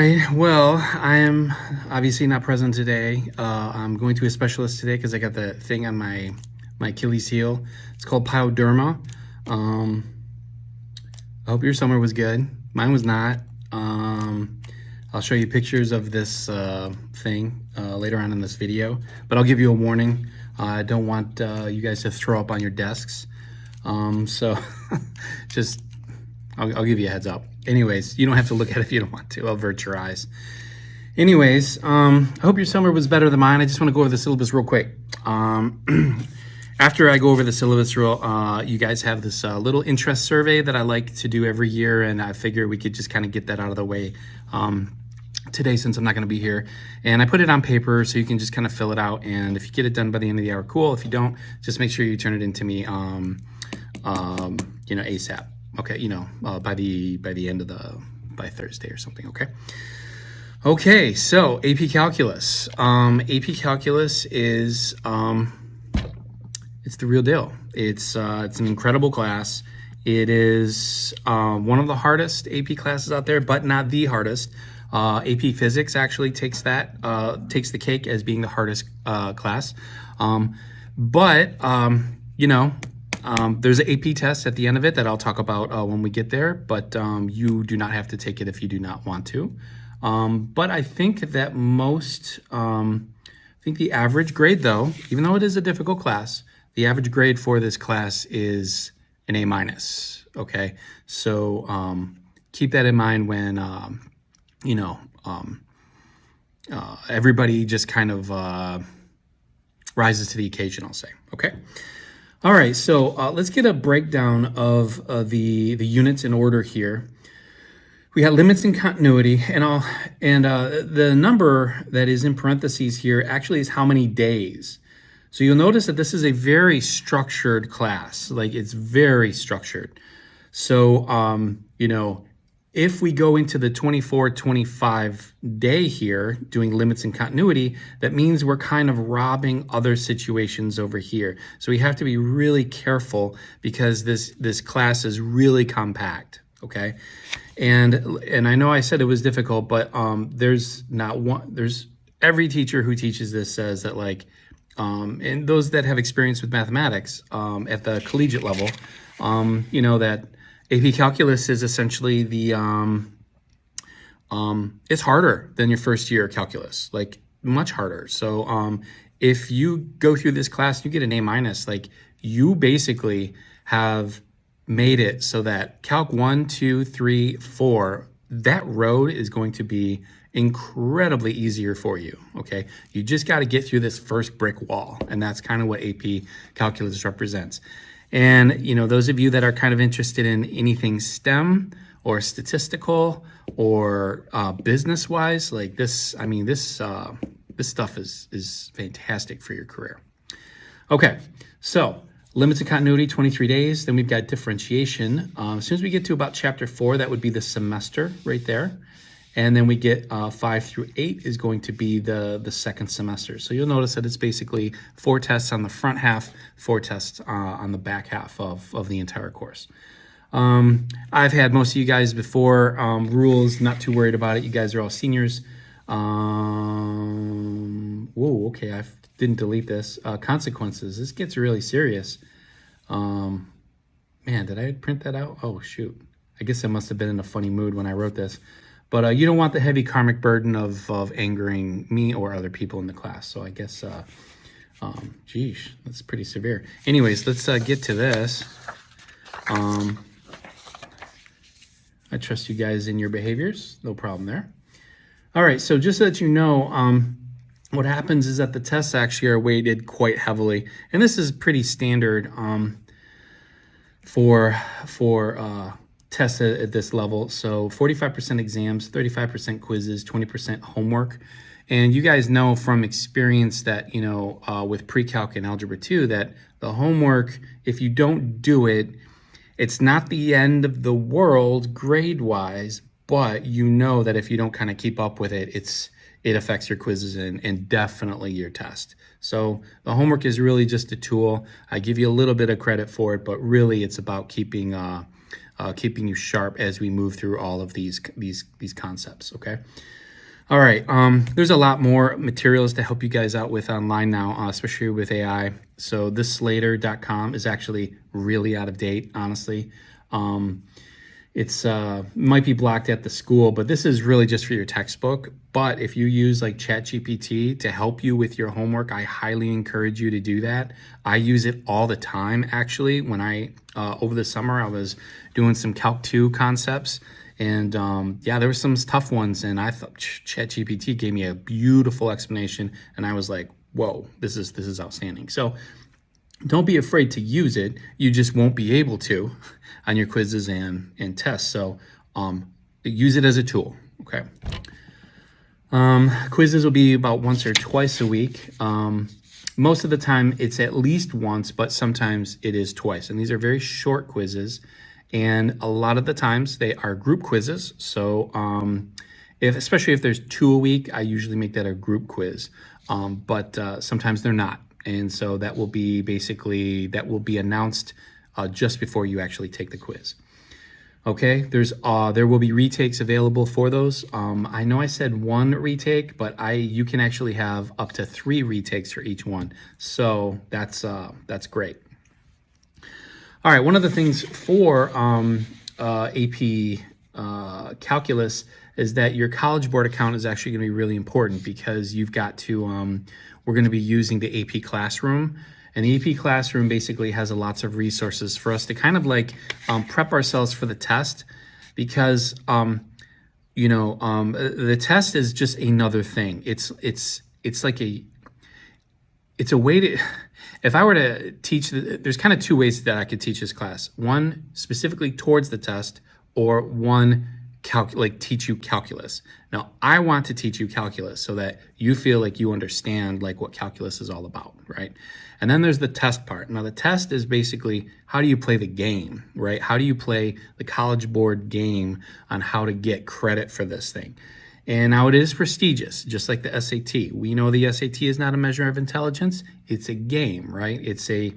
right. Well, I am obviously not present today. I'm going to a specialist today because I got the thing on my Achilles heel. It's called pyoderma. I hope your summer was good. Mine was not. I'll show you pictures of this thing later on in this video, but I'll give you a warning. I don't want you guys to throw up on your desks. So just, I'll give you a heads up. Anyways, you don't have to look at it if you don't want to. I'll avert your eyes. Anyways, I hope your summer was better than mine. I just want to go over the syllabus real quick. After I go over the syllabus, you guys have this little interest survey that I like to do every year, and I figure we could just kind of get that out of the way today since I'm not going to be here. And I put it on paper so you can just kind of fill it out, and if you get it done by the end of the hour, cool. If you don't, just make sure you turn it into me ASAP. Okay, by Thursday or something, okay? Okay, so AP Calculus. AP Calculus is, it's the real deal. It's an incredible class. It is one of the hardest AP classes out there, but not the hardest. AP Physics actually takes the cake as being the hardest class. There's an AP test at the end of it that I'll talk about when we get there, but you do not have to take it if you do not want to. But I think that the average grade though, even though it is a difficult class, the average grade for this class is an A-. Okay, so keep that in mind when everybody just kind of rises to the occasion, I'll say. Okay. All right, so let's get a breakdown of the units in order here. We got limits and continuity, and the number that is in parentheses here actually is how many days. So you'll notice that this is a very structured class, like it's very structured. So, if we go into the 24-25 day here doing limits and continuity, that means we're kind of robbing other situations over here. So we have to be really careful because this class is really compact, okay? And I know I said it was difficult, but there's every teacher who teaches this says that and those that have experience with mathematics at the collegiate level, that AP Calculus is essentially it's harder than your first year calculus, like much harder. So if you go through this class, you get an A-, you basically have made it so that Calc 1, 2, 3, 4, that road is going to be incredibly easier for you, okay? You just got to get through this first brick wall, and that's kind of what AP Calculus represents. And, those of you that are kind of interested in anything STEM or statistical or business-wise, like this, this stuff is fantastic for your career. Okay, so limits and continuity, 23 days. Then we've got differentiation. As soon as we get to about chapter 4, that would be the semester right there. And then we get 5 through 8 is going to be the second semester. So you'll notice that it's basically 4 tests on the front half, 4 tests on the back half of the entire course. I've had most of you guys before. Rules, not too worried about it. You guys are all seniors. Whoa, okay, I didn't delete this. Consequences, this gets really serious. Man, did I print that out? Oh, shoot. I guess I must have been in a funny mood when I wrote this. But you don't want the heavy karmic burden of angering me or other people in the class. So I guess, geez, that's pretty severe. Anyways, let's get to this. I trust you guys in your behaviors. No problem there. All right, so just so that you know, what happens is that the tests actually are weighted quite heavily. And this is pretty standard for tests at this level. So 45% exams, 35% quizzes, 20% homework. And you guys know from experience that, with pre-calc and algebra 2, that the homework, if you don't do it, it's not the end of the world grade-wise, but that if you don't kind of keep up with it, it affects your quizzes and definitely your test. So the homework is really just a tool. I give you a little bit of credit for it, but really it's about keeping you sharp as we move through all of these concepts, okay? All right. There's a lot more materials to help you guys out with online now, especially with AI. So this Slater.com is actually really out of date, honestly. It's might be blocked at the school, but this is really just for your textbook. But if you use like ChatGPT to help you with your homework, I highly encourage you to do that. I use it all the time, actually. When I over the summer, I was doing some Calc 2 concepts, and yeah, there were some tough ones, and I thought ChatGPT gave me a beautiful explanation, and I was like, whoa, this is outstanding. So don't be afraid to use it. You just won't be able to on your quizzes and tests. So use it as a tool, okay? Quizzes will be about once or twice a week. Most of the time it's at least once, but sometimes it is twice. And these are very short quizzes. And a lot of the times they are group quizzes. So especially if there's 2 a week, I usually make that a group quiz. But sometimes they're not. And so that will be announced just before you actually take the quiz. Okay, there will be retakes available for those. I know I said 1 retake, but you can actually have up to 3 retakes for each one. So that's great. All right, one of the things for AP Calculus is that your College Board account is actually going to be really important, because you've got to, we're going to be using the AP Classroom. And the AP Classroom basically has lots of resources for us to kind of like prep ourselves for the test, because, the test is just another thing. It's a way to, if I were to teach, there's kind of 2 ways that I could teach this class. One specifically towards the test, or one teach you calculus. Now, I want to teach you calculus so that you feel like you understand like what calculus is all about, right? And then there's the test part. Now, the test is basically, how do you play the game, right? How do you play the College Board game on how to get credit for this thing? And now it is prestigious, just like the SAT. We know the SAT is not a measure of intelligence. It's a game, right? It's a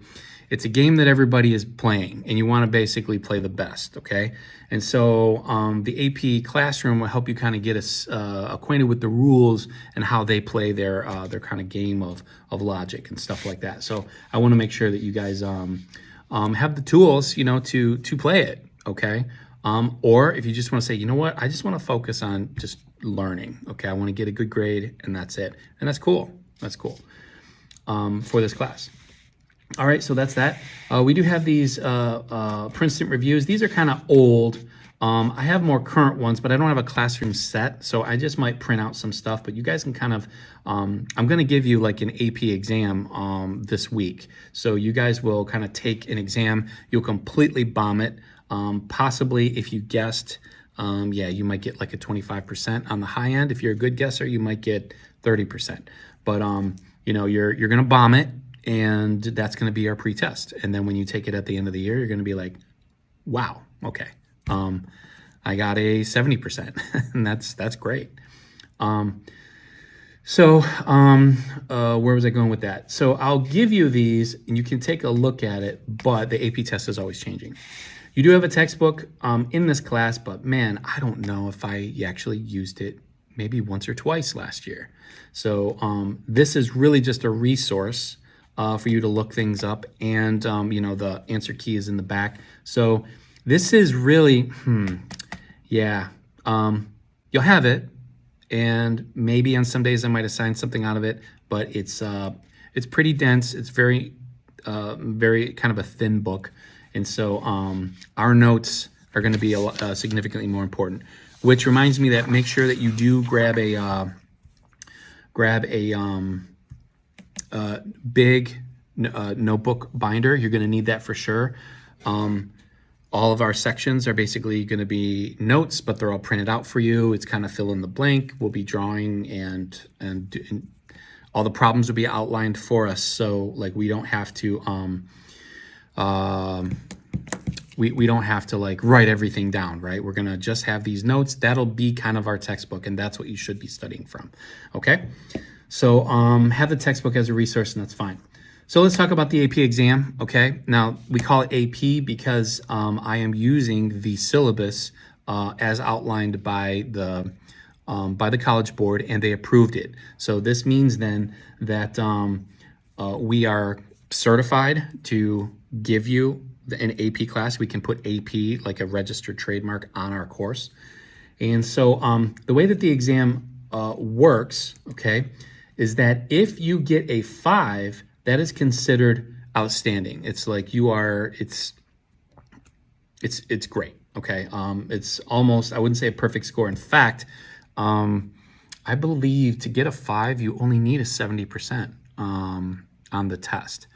game that everybody is playing, and you want to basically play the best, okay? And so the AP Classroom will help you kind of get us acquainted with the rules and how they play their kind of game of logic and stuff like that. So I want to make sure that you guys have the tools, to play it, okay? Or if you just want to say, you know what, I just want to focus on just learning, okay? I want to get a good grade, and that's it. And that's cool. That's cool for this class. All right, so that's that. We do have these Princeton reviews. These are kind of old. I have more current ones, but I don't have a classroom set, so I just might print out some stuff. But you guys can kind of, I'm going to give you like an AP exam this week. So you guys will kind of take an exam. You'll completely bomb it. Possibly, if you guessed, you might get like a 25% on the high end. If you're a good guesser, you might get 30%. But you're going to bomb it. And that's going to be our pretest. And then when you take it at the end of the year, you're going to be like, wow, okay. I got a 70%, and that's great. Where was I going with that? So I'll give you these, and you can take a look at it, but the AP test is always changing. You do have a textbook in this class, but man, I don't know if I actually used it maybe once or twice last year. So this is really just a resource for you to look things up, and the answer key is in the back. So this is really, you'll have it, and maybe on some days I might assign something out of it, but it's pretty dense. It's very kind of a thin book, and so our notes are going to be significantly more important. Which reminds me that make sure that you do grab a big notebook binder. You're going to need that for sure. All of our sections are basically going to be notes, but they're all printed out for you. It's kind of fill in the blank. We'll be drawing, and all the problems will be outlined for us. So like we don't have to we don't have to like write everything down, right? We're going to just have these notes. That'll be kind of our textbook, and that's what you should be studying from. Okay? So have the textbook as a resource, and that's fine. So let's talk about the AP exam, okay? Now, we call it AP because I am using the syllabus as outlined by the by the College Board, and they approved it. So this means then that we are certified to give you an AP class. We can put AP, like a registered trademark, on our course. And so the way that the exam works, okay, is that if you get a 5, that is considered outstanding. It's like you are, it's great, okay? It's almost, I wouldn't say a perfect score. In fact, I believe to get a 5, you only need a 70% on the test.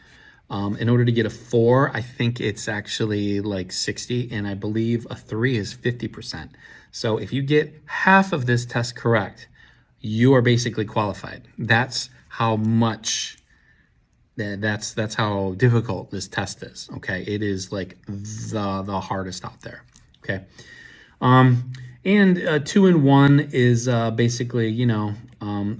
In order to get a 4, I think it's actually like 60, and I believe a 3 is 50%. So if you get half of this test correct, you are basically qualified. That's how much, that's how difficult this test is, okay? It is like the hardest out there, okay? And 2 and 1 is basically, you know,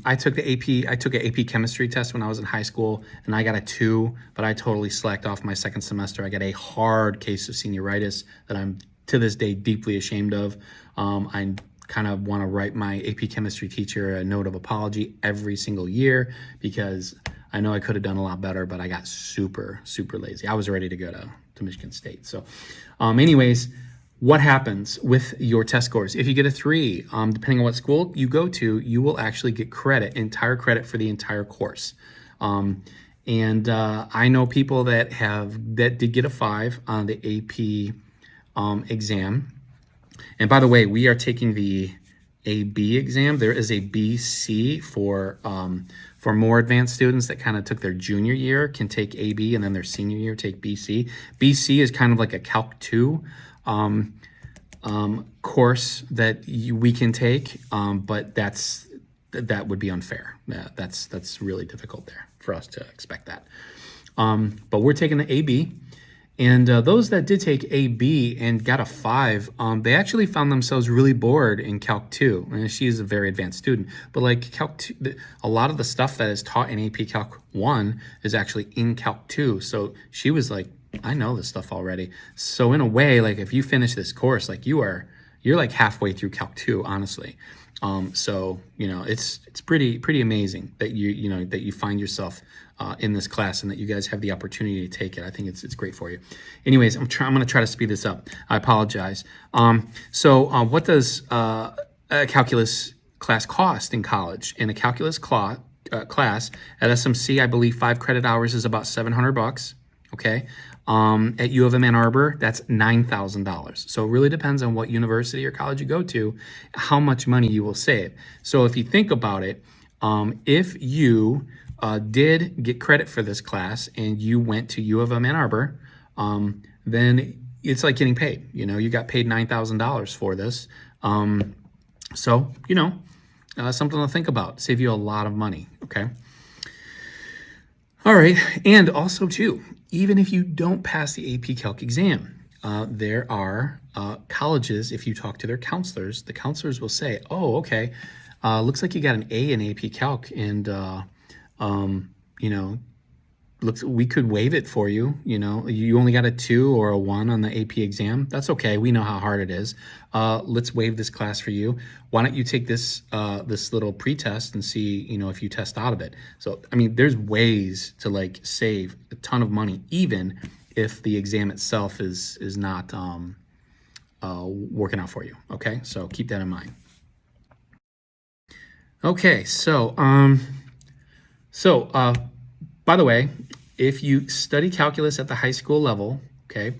I took an AP chemistry test when I was in high school, and I got a 2, but I totally slacked off my second semester. I got a hard case of senioritis that I'm to this day deeply ashamed of. I kind of want to write my AP chemistry teacher a note of apology every single year, because I know I could have done a lot better, but I got super, super lazy. I was ready to go to Michigan State. So anyways, what happens with your test scores? If you get a 3, depending on what school you go to, you will actually get entire credit for the entire course. And I know people that did get a 5 on the AP exam. And by the way, we are taking the AB exam. There is a BC for more advanced students that kind of took their junior year, can take AB, and then their senior year take BC. BC is kind of like a Calc 2 course that we can take, but that would be unfair. That's really difficult there for us to expect that. But we're taking the AB, and those that did take AB and got a 5, they actually found themselves really bored in Calc 2. And she is a very advanced student, but like Calc 2, a lot of the stuff that is taught in AP Calc 1 is actually in Calc 2. So she was like, I know this stuff already. So in a way, like if you finish this course, like you're like halfway through Calc 2, honestly. So, you know, it's pretty amazing that that you find yourself in this class, and that you guys have the opportunity to take it. I think it's great for you. Anyways, I'm going to try to speed this up. I apologize. So what does a calculus class cost in college? In a calculus class at SMC, I believe 5 credit hours is about $700. Okay. At U of M Ann Arbor, that's $9,000. So it really depends on what university or college you go to, how much money you will save. So if you think about it, if you did get credit for this class and you went to U of M Ann Arbor, then it's like getting paid. You know, you got paid $9,000 for this. So, you know, something to think about. Save you a lot of money, okay? All right, and also too, even if you don't pass the AP Calc exam, there are colleges, if you talk to their counselors, the counselors will say, oh, okay, looks like you got an A in AP Calc, and, you know, we could waive it for you. You know, you only got a 2 or a 1 on the AP exam. That's okay. We know how hard it is. Let's waive this class for you. Why don't you take this this little pretest and see, you know, if you test out of it. So, I mean, there's ways to like save a ton of money, even if the exam itself is not working out for you. Okay, so keep that in mind. Okay, so by the way, if you study calculus at the high school level, okay,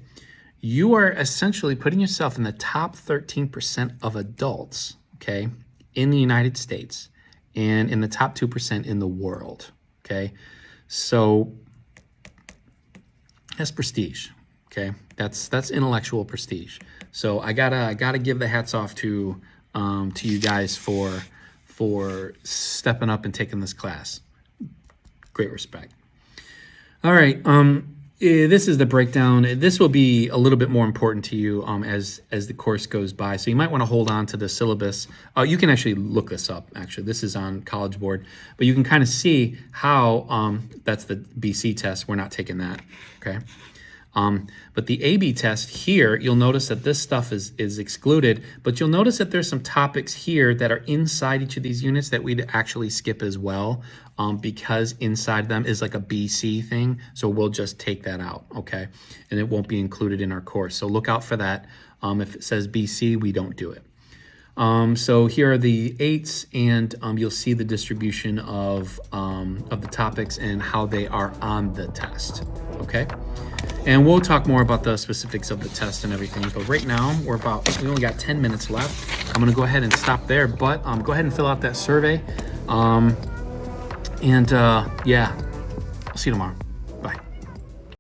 you are essentially putting yourself in the top 13% of adults, okay, in the United States, and in the top 2% in the world, okay? So that's prestige, okay? That's intellectual prestige. So I gotta give the hats off to you guys for stepping up and taking this class. Great respect. All right, this is the breakdown. This will be a little bit more important to you as the course goes by. So you might want to hold on to the syllabus. You can actually look this up. Actually, this is on College Board, but you can kind of see how that's the BC test. We're not taking that. Okay. But the A/B test here, you'll notice that this stuff is excluded, but you'll notice that there's some topics here that are inside each of these units that we'd actually skip as well, because inside them is like a BC thing. So we'll just take that out, okay? And it won't be included in our course. So look out for that. If it says BC, we don't do it. So here are the 8s, and you'll see the distribution of the topics and how they are on the test, okay? And we'll talk more about the specifics of the test and everything, but right now we only got 10 minutes left. I'm gonna go ahead and stop there, but go ahead and fill out that survey. Yeah, I'll see you tomorrow.